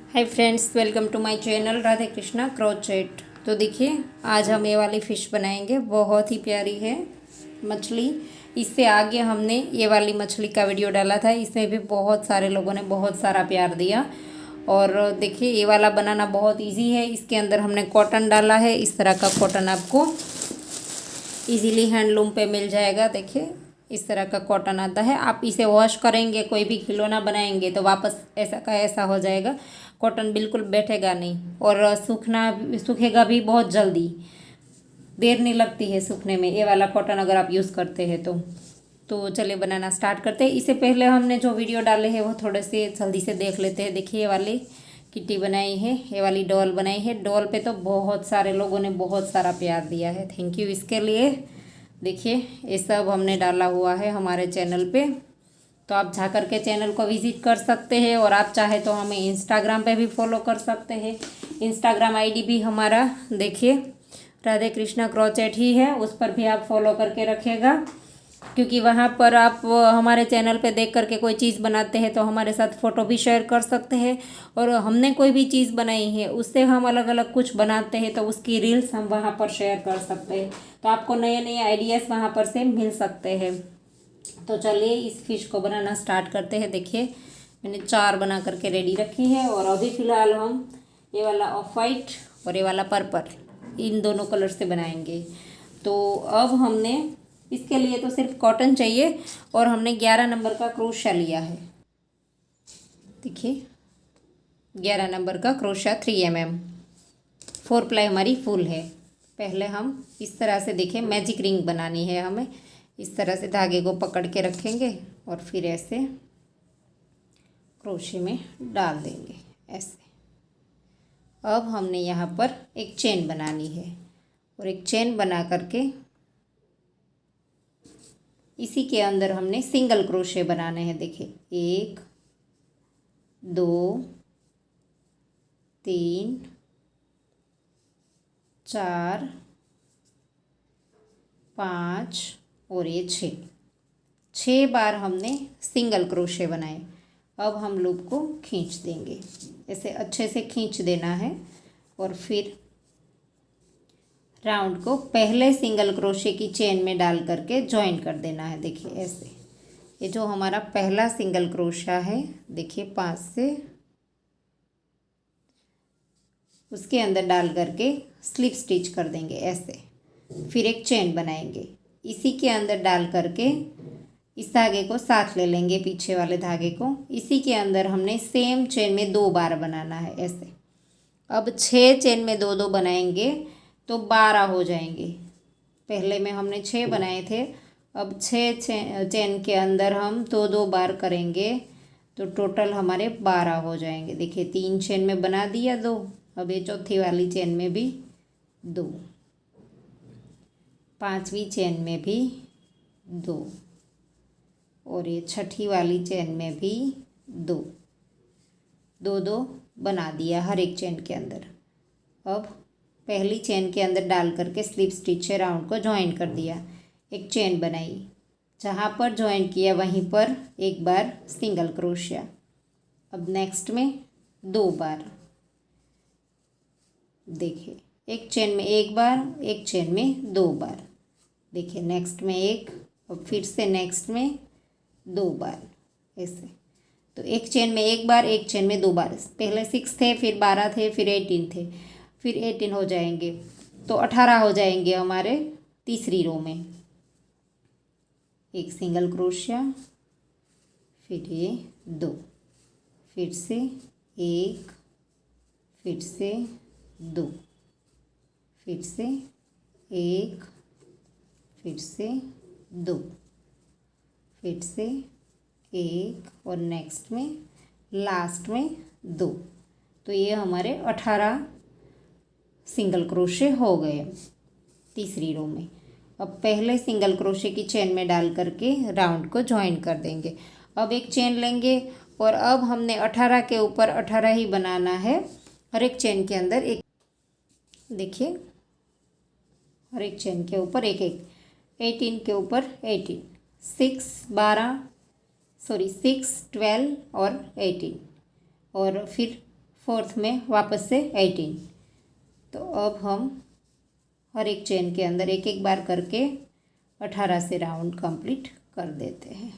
Hi friends, welcome to my channel Radhe Krishna crochet. तो देखिए, आज हम ये वाली फ़िश बनाएंगे। बहुत ही प्यारी है मछली। इससे आगे हमने ये वाली मछली का वीडियो डाला था, इसमें भी बहुत सारे लोगों ने बहुत सारा प्यार दिया। और देखिए, ये वाला बनाना बहुत इजी है। इसके अंदर हमने कॉटन डाला है। इस तरह का कॉटन आपको इजीली हैंडलूम पे मिल जाएगा। देखिए, इस तरह का कॉटन आता है। आप इसे वॉश करेंगे, कोई भी खिलौना बनाएंगे तो वापस ऐसा का ऐसा हो जाएगा। कॉटन बिल्कुल बैठेगा नहीं और सूखेगा भी बहुत जल्दी। देर नहीं लगती है सूखने में ये वाला कॉटन अगर आप यूज़ करते हैं तो चलिए बनाना स्टार्ट करते हैं। इससे पहले हमने जो वीडियो डाले हैं वो थोड़े से जल्दी से देख लेते हैं। देखिए, ये वाली किट्टी बनाई है, ये वाली डॉल बनाई है। डॉल पे तो बहुत सारे लोगों ने बहुत सारा प्यार दिया है, थैंक यू इसके लिए। देखिए, ये सब हमने डाला हुआ है हमारे चैनल पे, तो आप जा कर के चैनल को विज़िट कर सकते हैं। और आप चाहे तो हमें इंस्टाग्राम पे भी फॉलो कर सकते हैं। इंस्टाग्राम आईडी भी हमारा देखिए राधे कृष्णा क्रोचेट ही है, उस पर भी आप फॉलो करके रखिएगा, क्योंकि वहाँ पर आप हमारे चैनल पे देख करके कोई चीज़ बनाते हैं तो हमारे साथ फ़ोटो भी शेयर कर सकते हैं। और हमने कोई भी चीज़ बनाई है उससे हम अलग अलग कुछ बनाते हैं तो उसकी रील्स हम वहाँ पर शेयर कर सकते हैं, तो आपको नए नए आइडियाज़ वहाँ पर से मिल सकते हैं। तो चलिए इस फिश को बनाना स्टार्ट करते हैं। देखिए, मैंने 4 बना करके रेडी रखी है। और अभी फ़िलहाल हम ये वाला ऑफ वाइट और ये वाला पर्पल, इन दोनों कलर से बनाएंगे। तो अब हमने इसके लिए तो सिर्फ कॉटन चाहिए और हमने 11 नंबर का क्रोशा लिया है। देखिए, 11 नंबर का क्रोशा 3 mm 4 प्लाई हमारी फुल है। पहले हम इस तरह से देखिए मैजिक रिंग बनानी है हमें। इस तरह से धागे को पकड़ के रखेंगे और फिर ऐसे क्रोशे में डाल देंगे ऐसे। अब हमने यहाँ पर एक चेन बनानी है और एक चेन बना करके इसी के अंदर हमने सिंगल क्रोशे बनाने हैं। देखिए, 1 2 3 4 5 और ये 6 बार हमने सिंगल क्रोशे बनाए। अब हम लूप को खींच देंगे, ऐसे अच्छे से खींच देना है और फिर राउंड को पहले सिंगल क्रोशे की चेन में डाल करके ज्वाइन कर देना है। देखिए ऐसे, ये जो हमारा पहला सिंगल क्रोशा है, देखिए 5 से उसके अंदर डाल करके स्लिप स्टिच कर देंगे ऐसे। फिर एक चेन बनाएंगे, इसी के अंदर डाल करके इस धागे को साथ ले लेंगे, पीछे वाले धागे को। इसी के अंदर हमने सेम चेन में 2 बार बनाना है ऐसे। अब 6 चेन में 2 2 बनाएंगे तो 12 हो जाएंगे। पहले में हमने 6 बनाए थे, अब 6 चेन के अंदर हम 2 2 बार करेंगे तो टोटल हमारे 12 हो जाएंगे। देखिए, 3 चेन में बना दिया 2, अब ये चौथी वाली चेन में भी 2, 5वीं चेन में भी 2 और ये छठी वाली चेन में भी 2 2 2 बना दिया हर एक चेन के अंदर। अब पहली चेन के अंदर डाल करके स्लिप स्टिच से राउंड को ज्वाइन कर दिया, एक चेन बनाई, जहाँ पर ज्वाइन किया वहीं पर एक बार सिंगल क्रोशिया। अब नेक्स्ट में 2 बार, देखिए एक चेन में 1 बार, एक चेन में 2 बार। देखिए नेक्स्ट में 1 और फिर से नेक्स्ट में 2 बार ऐसे। तो एक चेन में 1 बार, एक चेन में 2 बार। पहले 6 थे, फिर 12 थे, फिर 18 थे, फिर 18 हो जाएंगे तो 18 हो जाएंगे हमारे तीसरी रो में। एक सिंगल क्रोशिया, फिर ये 2, फिर से 1, फिर से 2, फिर से 1, फिर से 2, फिर से 1 और नेक्स्ट में लास्ट में 2। तो ये हमारे 18 सिंगल क्रोशे हो गए तीसरी रो में। अब पहले सिंगल क्रोशे की चेन में डाल करके राउंड को ज्वाइन कर देंगे। अब एक चेन लेंगे और अब हमने 18 के ऊपर 18 ही बनाना है हर एक चेन के अंदर एक। देखिए, हर एक चेन के ऊपर एक एक, 18 के ऊपर 18, 6 12 और 18 और फिर फोर्थ में वापस से 18। तो अब हम हर एक चेन के अंदर एक एक बार करके 18 से राउंड कंप्लीट कर देते हैं।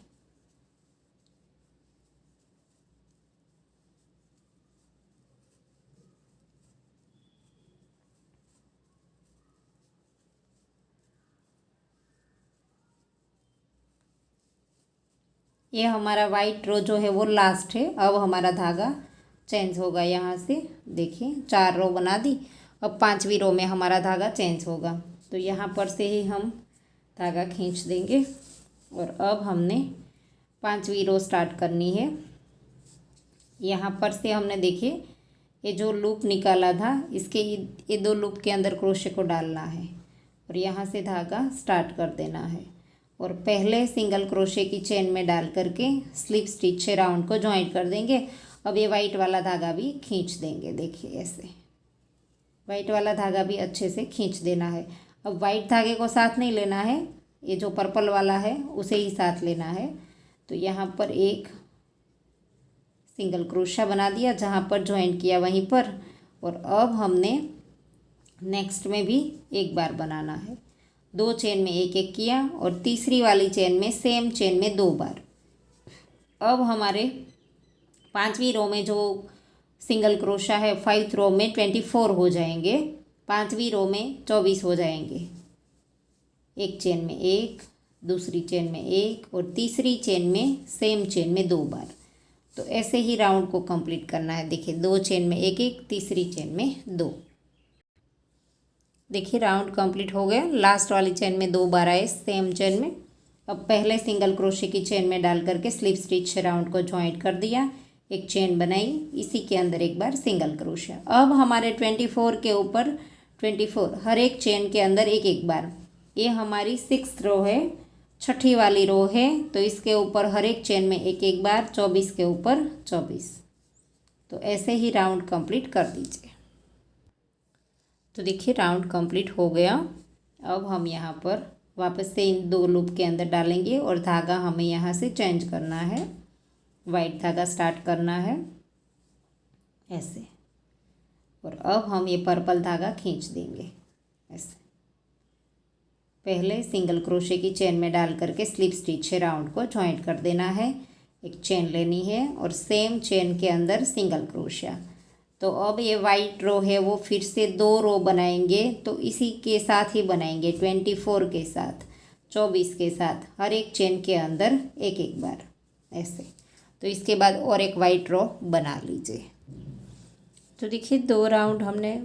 ये हमारा वाइट रो जो है वो लास्ट है। अब हमारा धागा चेंज होगा यहाँ से। देखिए 4 रो बना दी। अब 5वीं रो में हमारा धागा चेंज होगा। तो यहाँ पर से ही हम धागा खींच देंगे और अब हमने 5वीं रो स्टार्ट करनी है। यहाँ पर से हमने देखिए ये जो लूप निकाला था इसके ये 2 लूप के अंदर क्रोशे को डालना है और यहाँ से धागा स्टार्ट कर देना है और पहले सिंगल क्रोशे की चेन में डाल करके स्लिप स्टिच से राउंड को जॉइंट कर देंगे। अब ये वाइट वाला धागा भी खींच देंगे। देखिए ऐसे वाइट वाला धागा भी अच्छे से खींच देना है। अब वाइट धागे को साथ नहीं लेना है, ये जो पर्पल वाला है उसे ही साथ लेना है। तो यहाँ पर एक सिंगल क्रोशा बना दिया जहाँ पर जॉइंट किया वहीं पर, और अब हमने नेक्स्ट में भी एक बार बनाना है। 2 चेन में एक एक किया और तीसरी वाली चेन में सेम चेन में 2 बार। अब हमारे 5वीं रो में जो सिंगल क्रोशा है 5th रो में 24 हो जाएंगे, 5वीं रो में 24 हो जाएंगे। एक चेन में एक, दूसरी चेन में एक और तीसरी चेन में सेम चेन में 2 बार। तो ऐसे ही राउंड को कंप्लीट करना है। देखिए 2 चेन में एक एक, तीसरी चेन में 2। देखिए राउंड कंप्लीट हो गया। लास्ट वाली चेन में 2 बार आए सेम चेन में। अब पहले सिंगल क्रोशे की चेन में डाल करके स्लिप स्टिच से राउंड को जॉइंट कर दिया, एक चेन बनाई, इसी के अंदर एक बार सिंगल क्रोशा। अब हमारे 24 के ऊपर 24 हर एक चेन के अंदर एक एक बार। ये हमारी 6th रो है, 6ठी वाली रो है, तो इसके ऊपर हर एक चेन में एक एक बार, 24 के ऊपर 24। तो ऐसे ही राउंड कंप्लीट कर दीजिए। तो देखिए राउंड कंप्लीट हो गया। अब हम यहाँ पर वापस से इन 2 लूप के अंदर डालेंगे और धागा हमें यहाँ से चेंज करना है। वाइट धागा स्टार्ट करना है ऐसे, और अब हम ये पर्पल धागा खींच देंगे ऐसे। पहले सिंगल क्रोशे की चेन में डाल करके स्लिप स्टिच से राउंड को जॉइंट कर देना है, एक चेन लेनी है और सेम चेन के अंदर सिंगल क्रोशा। तो अब ये वाइट रो है वो फिर से 2 रो बनाएंगे, तो इसी के साथ ही बनाएंगे 24 के साथ, 24 के साथ, हर एक चेन के अंदर एक एक बार ऐसे। तो इसके बाद और एक वाइट रो बना लीजिए। तो देखिए 2 राउंड हमने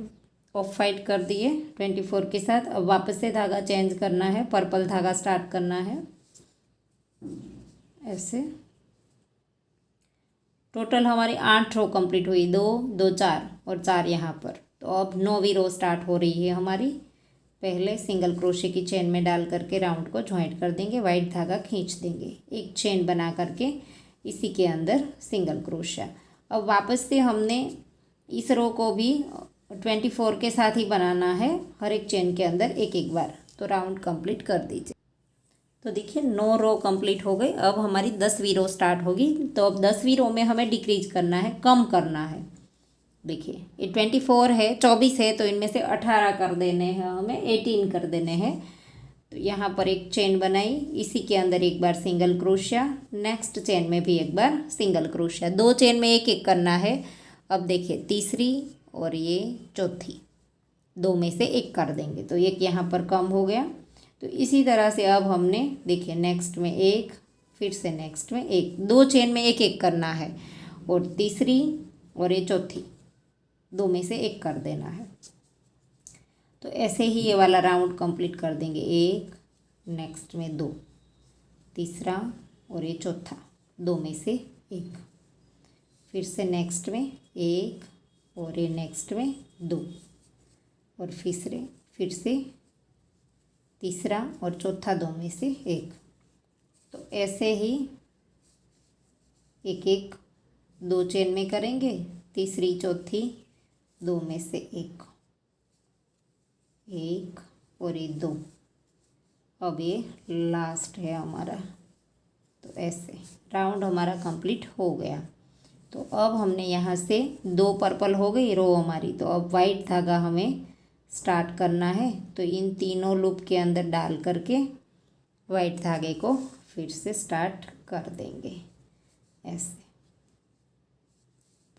ऑफ वाइट कर दिए 24 के साथ। अब वापस से धागा चेंज करना है, पर्पल धागा स्टार्ट करना है ऐसे। टोटल हमारी 8 रो कंप्लीट हुई, 2 2 4 और 4 यहाँ पर। तो अब 9वीं रो स्टार्ट हो रही है हमारी। पहले सिंगल क्रोशे की चेन में डाल करके राउंड को जॉइंट कर देंगे, वाइट धागा खींच देंगे, एक चेन बना करके इसी के अंदर सिंगल क्रोशा। अब वापस से हमने इस रो को भी 24 के साथ ही बनाना है, हर एक चेन के अंदर एक एक बार। तो राउंड कंप्लीट कर दीजिए। तो देखिए 9 रो कंप्लीट हो गई। अब हमारी 10वीं रो स्टार्ट होगी। तो अब 10वीं रो में हमें डिक्रीज करना है, कम करना है। देखिए ये 24 है, 24 है, तो इनमें से 18 कर देने हैं, हमें 18 कर देने हैं। तो यहाँ पर एक चेन बनाई, इसी के अंदर एक बार सिंगल क्रोशिया, नेक्स्ट चेन में भी एक बार सिंगल क्रोशिया। 2 चेन में एक एक करना है। अब देखिए तीसरी और ये चौथी, 2 में से एक कर देंगे, तो एक यहाँ पर कम हो गया। तो इसी तरह से अब हमने देखिए नेक्स्ट में एक, फिर से नेक्स्ट में एक, 2 चेन में एक एक करना है, और तीसरी और ये चौथी, 2 में से एक कर देना है। तो ऐसे ही ये वाला राउंड कंप्लीट कर देंगे। एक, नेक्स्ट में 2, तीसरा और ये चौथा, 2 में से एक, फिर से नेक्स्ट में एक और ये नेक्स्ट में 2, और फिर से तीसरा और चौथा, 2 में से एक। तो ऐसे ही एक एक 2 चेन में करेंगे, तीसरी चौथी 2 में से एक और ये 2। अब ये लास्ट है हमारा। तो ऐसे राउंड हमारा कंप्लीट हो गया। तो अब हमने यहाँ से 2 पर्पल हो गई रो हमारी। तो अब वाइट धागा हमें स्टार्ट करना है। तो इन तीनों लूप के अंदर डाल करके वाइट धागे को फिर से स्टार्ट कर देंगे। ऐसे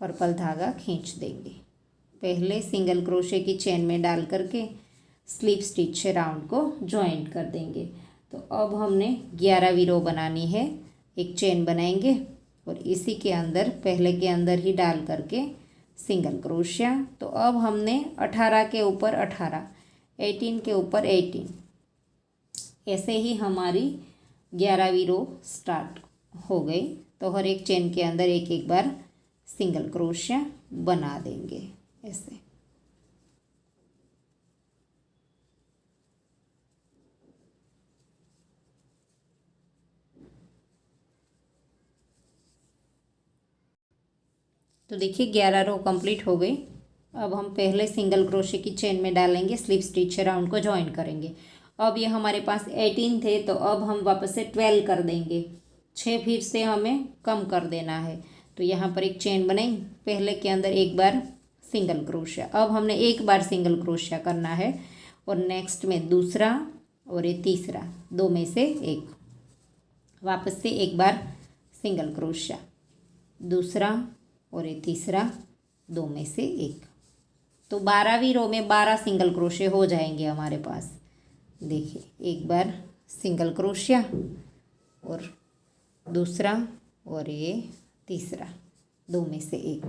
पर्पल धागा खींच देंगे। पहले सिंगल क्रोशे की चेन में डाल करके स्लिप स्टिच से राउंड को जॉइंट कर देंगे। तो अब हमने 11वीं रो बनानी है। एक चेन बनाएंगे और इसी के अंदर पहले के अंदर ही डाल करके सिंगल क्रोशिया। तो अब हमने 18 के ऊपर 18, 18 के ऊपर 18, ऐसे ही हमारी 11वीं रो स्टार्ट हो गई। तो हर एक चेन के अंदर एक एक बार सिंगल क्रोशिया बना देंगे ऐसे। तो देखिए 11 रो कंप्लीट हो गई। अब हम पहले सिंगल क्रोशे की चेन में डालेंगे, स्लिप स्टिच से राउंड को ज्वाइन करेंगे। अब ये हमारे पास 18 थे, तो अब हम वापस से 12 कर देंगे। 6 फिर से हमें कम कर देना है। तो यहाँ पर एक चेन बनाई, पहले के अंदर एक बार सिंगल क्रोशिया। अब हमने एक बार सिंगल क्रोशिया करना है और नेक्स्ट में दूसरा और ये तीसरा, 2 में से एक। वापस से एक बार सिंगल क्रोशिया, दूसरा और ये तीसरा, 2 में से एक। तो 12वीं रो में 12 सिंगल क्रोशे हो जाएंगे हमारे पास। देखिए एक बार सिंगल क्रोशिया और दूसरा और ये तीसरा, 2 में से एक।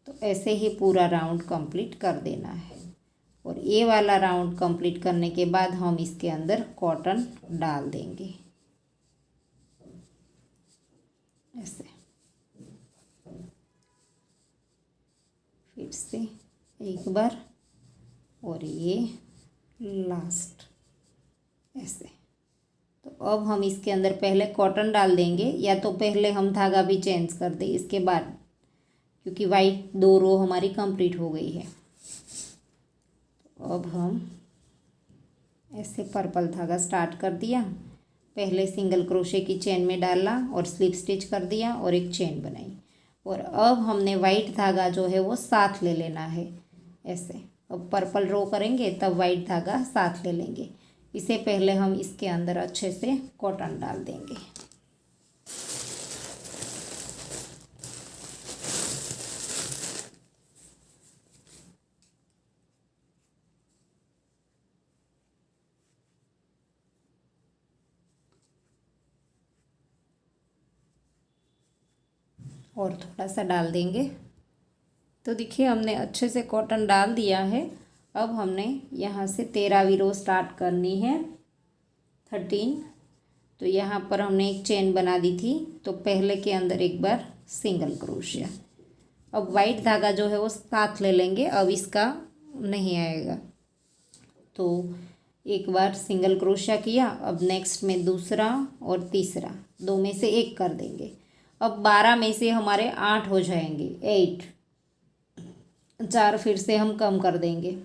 तो ऐसे ही पूरा राउंड कंप्लीट कर देना है। और ये वाला राउंड कंप्लीट करने के बाद हम इसके अंदर कॉटन डाल देंगे ऐसे। फिर से एक बार और ये लास्ट ऐसे। तो अब हम इसके अंदर पहले कॉटन डाल देंगे, या तो पहले हम धागा भी चेंज कर दें इसके बाद, क्योंकि वाइट 2 रो हमारी कंप्लीट हो गई है। तो अब हम ऐसे पर्पल धागा स्टार्ट कर दिया, पहले सिंगल क्रोशे की चेन में डाला और स्लिप स्टिच कर दिया और एक चेन बनाई। और अब हमने वाइट धागा जो है वो साथ ले लेना है ऐसे। अब पर्पल रो करेंगे तब वाइट धागा साथ ले लेंगे। इसे पहले हम इसके अंदर अच्छे से कॉटन डाल देंगे। और थोड़ा सा डाल देंगे। तो देखिए हमने अच्छे से कॉटन डाल दिया है। अब हमने यहाँ से 13वीं रो स्टार्ट करनी है, 13। तो यहाँ पर हमने एक चेन बना दी थी, तो पहले के अंदर एक बार सिंगल क्रोशिया। अब वाइट धागा जो है वो साथ ले लेंगे, अब इसका नहीं आएगा। तो एक बार सिंगल क्रोशिया किया, अब नेक्स्ट में दूसरा और तीसरा, 2 में से एक कर देंगे। अब 12 में से हमारे 8 हो जाएंगे, 8, 4 फिर से हम कम कर देंगे।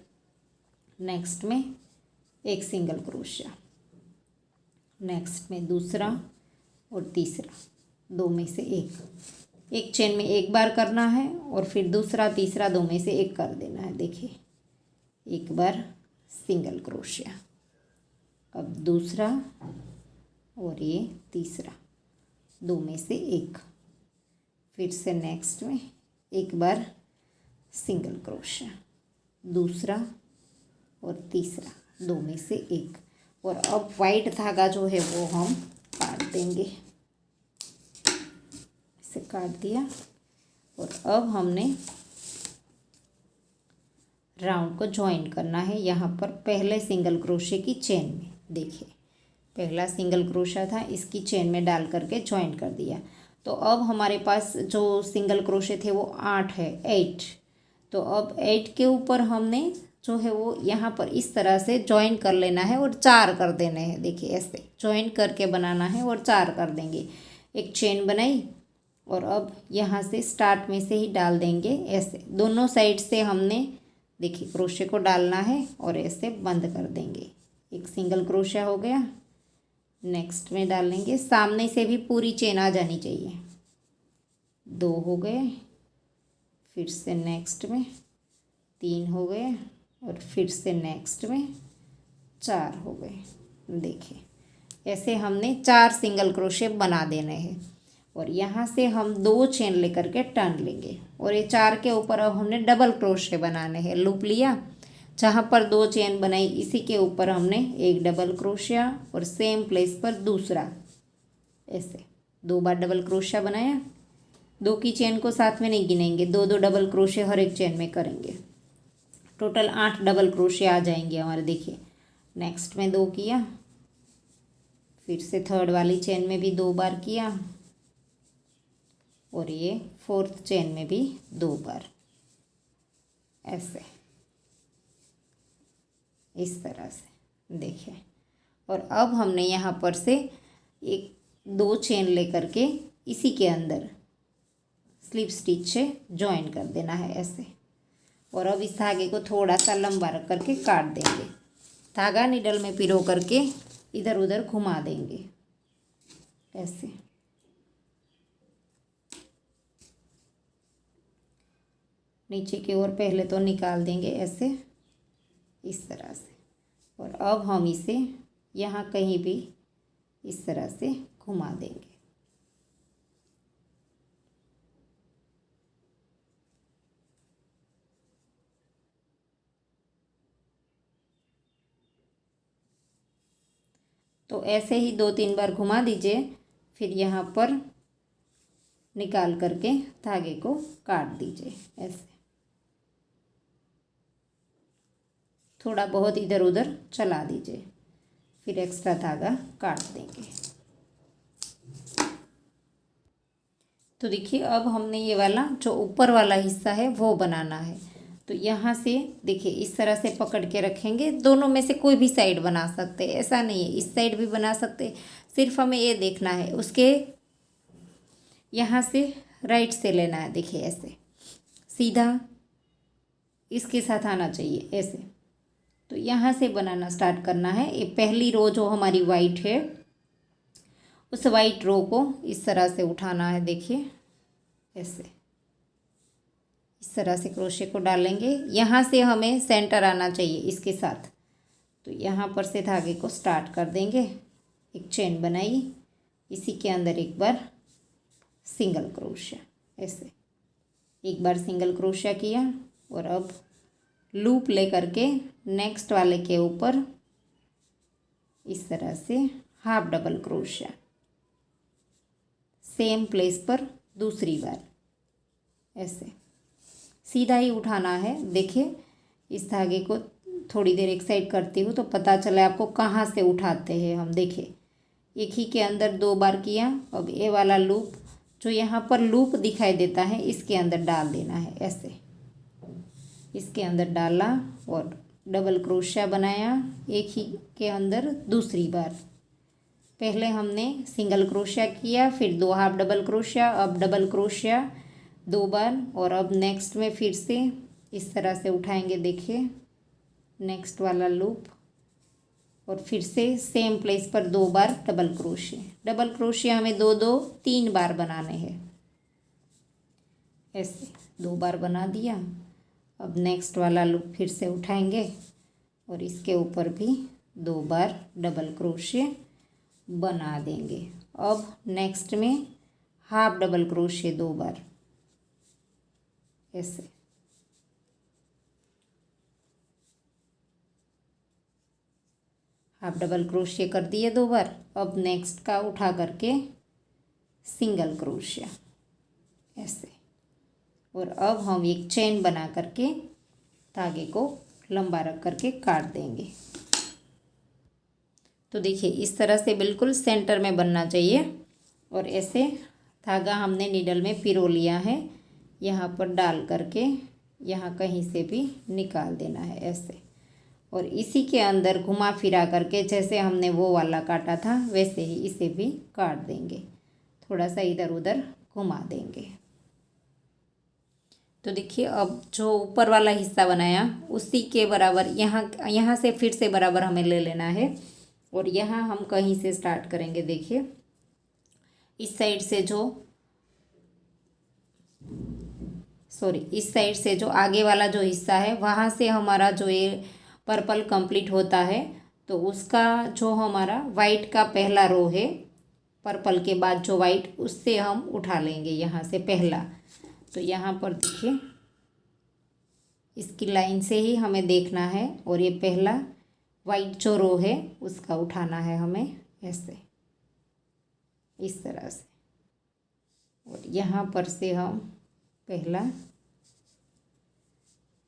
नेक्स्ट में एक सिंगल क्रोशिया, नेक्स्ट में दूसरा और तीसरा, 2 में से एक चेन में एक बार करना है और फिर दूसरा तीसरा 2 में से एक कर देना है। देखिए एक बार सिंगल क्रोशिया, अब दूसरा और ये तीसरा, 2 में से एक। फिर से नेक्स्ट में एक बार सिंगल क्रोशिया, दूसरा और तीसरा, 2 में से एक। और अब वाइट धागा जो है वो हम काट देंगे, इसे काट दिया। और अब हमने राउंड को ज्वाइन करना है यहाँ पर पहले सिंगल क्रोशे की चेन में। देखिए पहला सिंगल क्रोशा था, इसकी चेन में डाल करके ज्वाइन कर दिया। तो अब हमारे पास जो सिंगल क्रोशे थे वो 8 है, 8। तो अब 8 के ऊपर हमने जो है वो यहाँ पर इस तरह से ज्वाइन कर लेना है और 4 कर देने हैं। देखिए ऐसे ज्वाइन करके बनाना है और 4 कर देंगे। एक चेन बनाई और अब यहाँ से स्टार्ट में से ही डाल देंगे ऐसे। दोनों साइड से हमने देखिए क्रोशे को डालना है और ऐसे बंद कर देंगे। एक सिंगल क्रोशा हो गया, नेक्स्ट में डालेंगे। सामने से भी पूरी चेन आ जानी चाहिए। 2 हो गए, फिर से नेक्स्ट में 3 हो गए और फिर से नेक्स्ट में 4 हो गए। देखिए ऐसे हमने 4 सिंगल क्रोशे बना देने हैं और यहाँ से हम 2 चेन लेकर के टर्न लेंगे और ये 4 के ऊपर अब हमने डबल क्रोशे बनाने हैं। लूप लिया, जहाँ पर 2 चेन बनाई इसी के ऊपर हमने एक डबल क्रोशिया और सेम प्लेस पर दूसरा, ऐसे 2 बार डबल क्रोशिया बनाया। 2 की चेन को साथ में नहीं गिनेंगे, 2 डबल क्रोशे हर एक चेन में करेंगे। टोटल 8 डबल क्रोशे आ जाएंगे हमारे। देखिए नेक्स्ट में 2 किया, फिर से थर्ड वाली चेन में भी 2 बार किया और ये फोर्थ चेन में भी 2 बार, ऐसे इस तरह से। देखिए और अब हमने यहाँ पर से 2 चेन लेकर के इसी के अंदर स्लिप स्टिच से ज्वाइन कर देना है ऐसे। और अब इस धागे को थोड़ा सा लंबा रख करके काट देंगे। धागा निडल में पिरो करके इधर उधर घुमा देंगे ऐसे। नीचे की ओर पहले तो निकाल देंगे ऐसे, इस तरह से। और अब हम इसे यहाँ कहीं भी इस तरह से घुमा देंगे। तो ऐसे ही 2-3 बार घुमा दीजिए, फिर यहाँ पर निकाल करके धागे को काट दीजिए ऐसे। थोड़ा बहुत इधर उधर चला दीजिए, फिर एक्स्ट्रा धागा काट देंगे। तो देखिए अब हमने ये वाला जो ऊपर वाला हिस्सा है वो बनाना है। तो यहाँ से देखिए इस तरह से पकड़ के रखेंगे। दोनों में से कोई भी साइड बना सकते हैं, ऐसा नहीं है, इस साइड भी बना सकते हैं। सिर्फ हमें ये देखना है उसके यहाँ से राइट से लेना है। देखिए ऐसे सीधा इसके साथ आना चाहिए ऐसे। तो यहाँ से बनाना स्टार्ट करना है। ये पहली रो जो हमारी वाइट है उस वाइट रो को इस तरह से उठाना है। देखिए ऐसे इस तरह से क्रोशे को डालेंगे। यहाँ से हमें सेंटर आना चाहिए इसके साथ। तो यहाँ पर से धागे को स्टार्ट कर देंगे। एक चेन बनाई, इसी के अंदर एक बार सिंगल क्रोशिया ऐसे, एक बार सिंगल क्रोशिया किया और अब लूप ले करके नेक्स्ट वाले के ऊपर इस तरह से half double crochet, same place पर दूसरी बार ऐसे सीधा ही उठाना है। देखिए इस धागे को थोड़ी देर एक साइड करती हूँ तो पता चला आपको कहाँ से उठाते हैं हम। देखिए एक ही के अंदर 2 बार किया। अब ये वाला लूप जो यहाँ पर लूप दिखाई देता है इसके अंदर डाल देना है ऐसे। इसके अंदर डाला और डबल क्रोशिया बनाया एक ही के अंदर दूसरी बार। पहले हमने सिंगल क्रोशिया किया, फिर 2 हाफ डबल क्रोशिया, अब डबल क्रोशिया 2 बार और अब नेक्स्ट में फिर से इस तरह से उठाएंगे। देखिए नेक्स्ट वाला लूप और फिर से सेम प्लेस पर 2 बार डबल क्रोशिया। डबल क्रोशिया हमें 2-2-3 बार बनाने हैं ऐसे। 2 बार बना दिया। अब नेक्स्ट वाला लूप फिर से उठाएंगे और इसके ऊपर भी 2 बार डबल क्रोशिया बना देंगे। अब नेक्स्ट में हाफ डबल क्रोशिया 2 बार ऐसे। हाफ डबल क्रोशिया कर दिए 2 बार। अब नेक्स्ट का उठा करके सिंगल क्रोशिया ऐसे। और अब हम एक चेन बना करके धागे को लंबा रख करके काट देंगे। तो देखिए इस तरह से बिल्कुल सेंटर में बनना चाहिए। और ऐसे धागा हमने नीडल में पिरो लिया है, यहाँ पर डाल करके यहाँ कहीं से भी निकाल देना है ऐसे। और इसी के अंदर घुमा फिरा करके जैसे हमने वो वाला काटा था वैसे ही इसे भी काट देंगे। थोड़ा सा इधर उधर घुमा देंगे। तो देखिए अब जो ऊपर वाला हिस्सा बनाया उसी के बराबर यहाँ से फिर से बराबर हमें ले लेना है। और यहाँ हम कहीं से स्टार्ट करेंगे। देखिए इस साइड से जो सॉरी, इस साइड से जो आगे वाला जो हिस्सा है वहाँ से हमारा जो ये पर्पल कंप्लीट होता है, तो उसका जो हमारा वाइट का पहला रो है, पर्पल के बाद जो वाइट, उससे हम उठा लेंगे यहाँ से पहला। तो यहाँ पर देखिए इसकी लाइन से ही हमें देखना है, और ये पहला वाइट जो रो है उसका उठाना है हमें ऐसे, इस तरह से। और यहाँ पर से हम पहला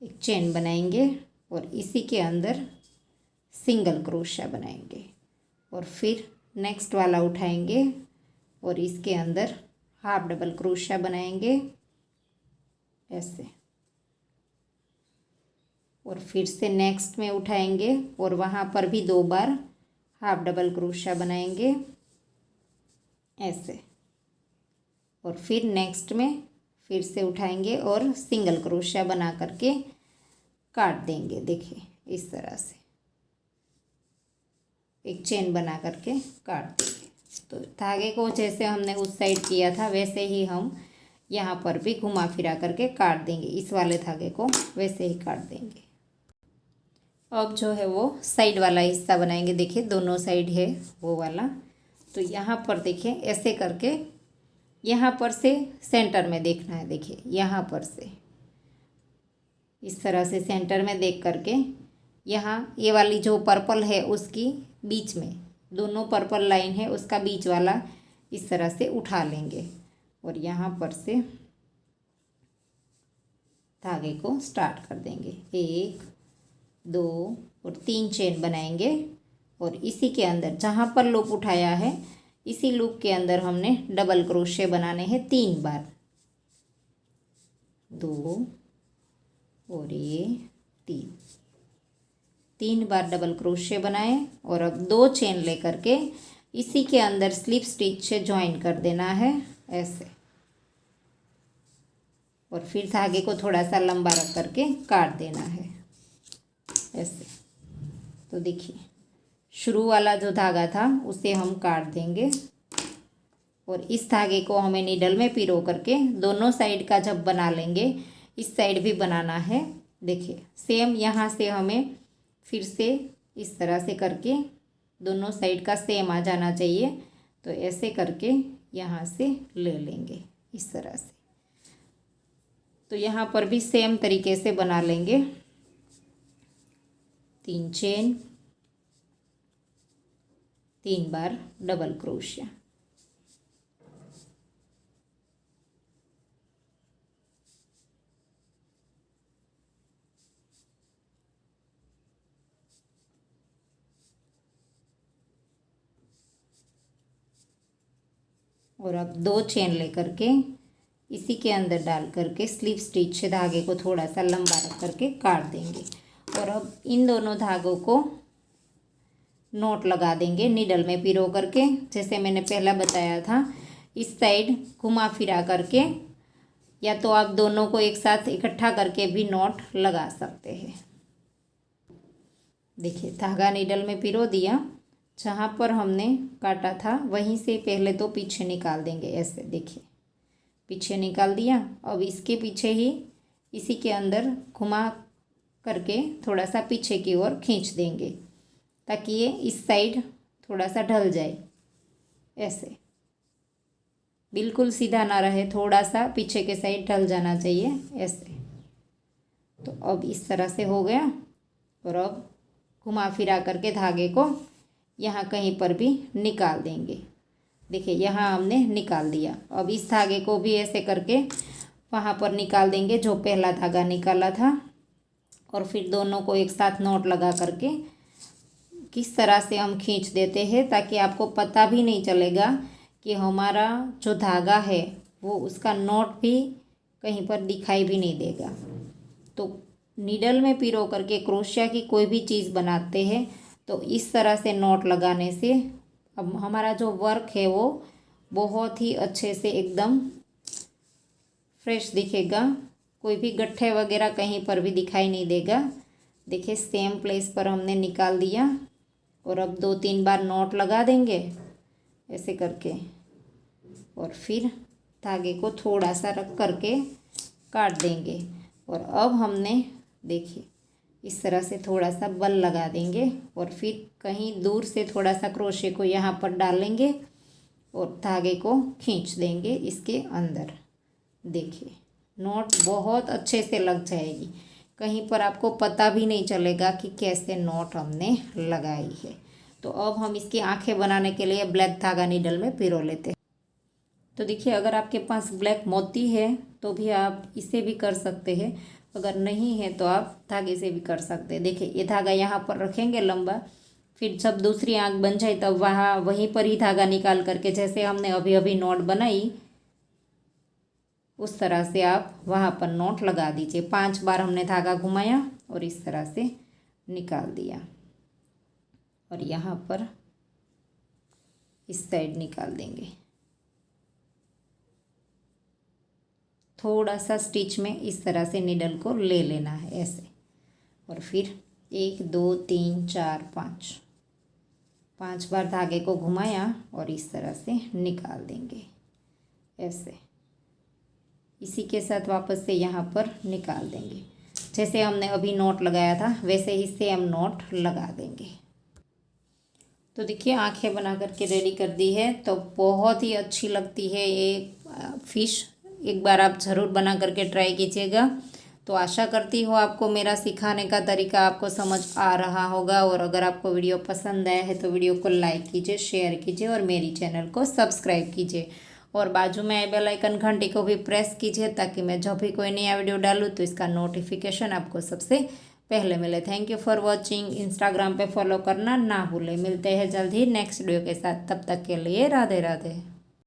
एक चेन बनाएंगे और इसी के अंदर सिंगल क्रोशिया बनाएंगे, और फिर नेक्स्ट वाला उठाएंगे और इसके अंदर हाफ डबल क्रोशिया बनाएंगे ऐसे, और फिर से नेक्स्ट में उठाएंगे और वहाँ पर भी 2 बार हाफ डबल क्रोशिया बनाएंगे ऐसे, और फिर नेक्स्ट में फिर से उठाएंगे और सिंगल क्रोशिया बना करके काट देंगे। देखिए इस तरह से एक चेन बना करके काट देंगे। तो धागे को जैसे हमने उस साइड किया था वैसे ही हम यहाँ पर भी घुमा फिरा करके काट देंगे, इस वाले धागे को वैसे ही काट देंगे। अब जो है वो साइड वाला हिस्सा बनाएंगे। देखिए दोनों साइड है वो वाला, तो यहाँ पर देखिए ऐसे करके यहाँ पर से सेंटर में देखना है। देखिए यहाँ पर से इस तरह से सेंटर में देख करके यहाँ ये वाली जो पर्पल है उसकी बीच में, दोनों पर्पल लाइन है उसका बीच वाला इस तरह से उठा लेंगे, और यहाँ पर से धागे को स्टार्ट कर देंगे। 1 2 और 3 चेन बनाएंगे, और इसी के अंदर जहाँ पर लूप उठाया है इसी लूप के अंदर हमने डबल क्रोशे बनाने हैं 3 बार, 2 और ये 3 बार डबल क्रोशे बनाए, और अब 2 चेन लेकर के इसी के अंदर स्लिप स्टिच से ज्वाइन कर देना है ऐसे, और फिर धागे को थोड़ा सा लंबा रख करके काट देना है ऐसे। तो देखिए शुरू वाला जो धागा था उसे हम काट देंगे, और इस धागे को हमें नीडल में पिरो करके दोनों साइड का जब बना लेंगे, इस साइड भी बनाना है। देखिए सेम यहाँ से हमें फिर से इस तरह से करके दोनों साइड का सेम आ जाना चाहिए, तो ऐसे करके यहाँ से ले लेंगे इस तरह से। तो यहाँ पर भी सेम तरीके से बना लेंगे। 3 चेन, 3 बार डबल क्रोशिया, और अब 2 चेन लेकर के इसी के अंदर डाल करके स्लिप स्टिच से धागे को थोड़ा सा लंबा रख करके काट देंगे, और अब इन दोनों धागों को नोट लगा देंगे नीडल में पिरो करके। जैसे मैंने पहला बताया था, इस साइड घुमा फिरा करके, या तो आप दोनों को एक साथ इकट्ठा करके भी नोट लगा सकते हैं। देखिए धागा नीडल में पिरो दिया, जहाँ पर हमने काटा था वहीं से पहले तो पीछे निकाल देंगे ऐसे। देखिए पीछे निकाल दिया, अब इसके पीछे ही इसी के अंदर घुमा करके थोड़ा सा पीछे की ओर खींच देंगे, ताकि ये इस साइड थोड़ा सा ढल जाए ऐसे, बिल्कुल सीधा ना रहे, थोड़ा सा पीछे के साइड ढल जाना चाहिए ऐसे। तो अब इस तरह से हो गया, और अब घुमा फिरा करके धागे को यहाँ कहीं पर भी निकाल देंगे। देखिए यहाँ हमने निकाल दिया, अब इस धागे को भी ऐसे करके वहाँ पर निकाल देंगे जो पहला धागा निकाला था, और फिर दोनों को एक साथ नोट लगा करके किस तरह से हम खींच देते हैं, ताकि आपको पता भी नहीं चलेगा कि हमारा जो धागा है वो उसका नोट भी कहीं पर दिखाई भी नहीं देगा। तो नीडल में पिरो करके क्रोशिया की कोई भी चीज़ बनाते हैं तो इस तरह से नोट लगाने से अब हमारा जो वर्क है वो बहुत ही अच्छे से एकदम फ्रेश दिखेगा, कोई भी गट्ठे वगैरह कहीं पर भी दिखाई नहीं देगा। देखिए सेम प्लेस पर हमने निकाल दिया, और अब 2-3 बार नोट लगा देंगे ऐसे करके, और फिर धागे को थोड़ा सा रख करके काट देंगे। और अब हमने देखिए इस तरह से थोड़ा सा बल लगा देंगे और फिर कहीं दूर से थोड़ा सा क्रोशे को यहाँ पर डालेंगे और धागे को खींच देंगे इसके अंदर। देखिए नॉट बहुत अच्छे से लग जाएगी, कहीं पर आपको पता भी नहीं चलेगा कि कैसे नॉट हमने लगाई है। तो अब हम इसकी आंखें बनाने के लिए ब्लैक धागा नीडल में पिरो लेते हैं। तो देखिए अगर आपके पास ब्लैक मोती है तो भी आप इसे भी कर सकते हैं, अगर नहीं है तो आप धागे से भी कर सकते हैं। देखिए ये धागा यहाँ पर रखेंगे लंबा, फिर जब दूसरी आंख बन जाए तब वहीं पर ही धागा निकाल करके जैसे हमने अभी अभी नॉट बनाई उस तरह से आप वहाँ पर नॉट लगा दीजिए। 5 बार हमने धागा घुमाया और इस तरह से निकाल दिया और यहाँ पर इस साइड निकाल देंगे। थोड़ा सा स्टिच में इस तरह से नीडल को ले लेना है ऐसे, और फिर 1 2 3 4 5 बार धागे को घुमाया और इस तरह से निकाल देंगे ऐसे। इसी के साथ वापस से यहाँ पर निकाल देंगे। जैसे हमने अभी नॉट लगाया था वैसे ही सेम नॉट लगा देंगे। तो देखिए आंखें बना करके रेडी कर दी है, तो बहुत ही अच्छी लगती है ये फ़िश। एक बार आप ज़रूर बना करके ट्राई कीजिएगा। तो आशा करती हूँ आपको मेरा सिखाने का तरीका आपको समझ आ रहा होगा, और अगर आपको वीडियो पसंद आया है तो वीडियो को लाइक कीजिए, शेयर कीजिए और मेरी चैनल को सब्सक्राइब कीजिए, और बाजू में आई बेल आइकन घंटी को भी प्रेस कीजिए ताकि मैं जब भी कोई नया वीडियो डालूँ तो इसका नोटिफिकेशन आपको सबसे पहले मिले। Thank you for watching. Instagram पे फॉलो करना ना भूलें। मिलते हैं जल्द ही नेक्स्ट वीडियो के साथ, तब तक के लिए राधे राधे।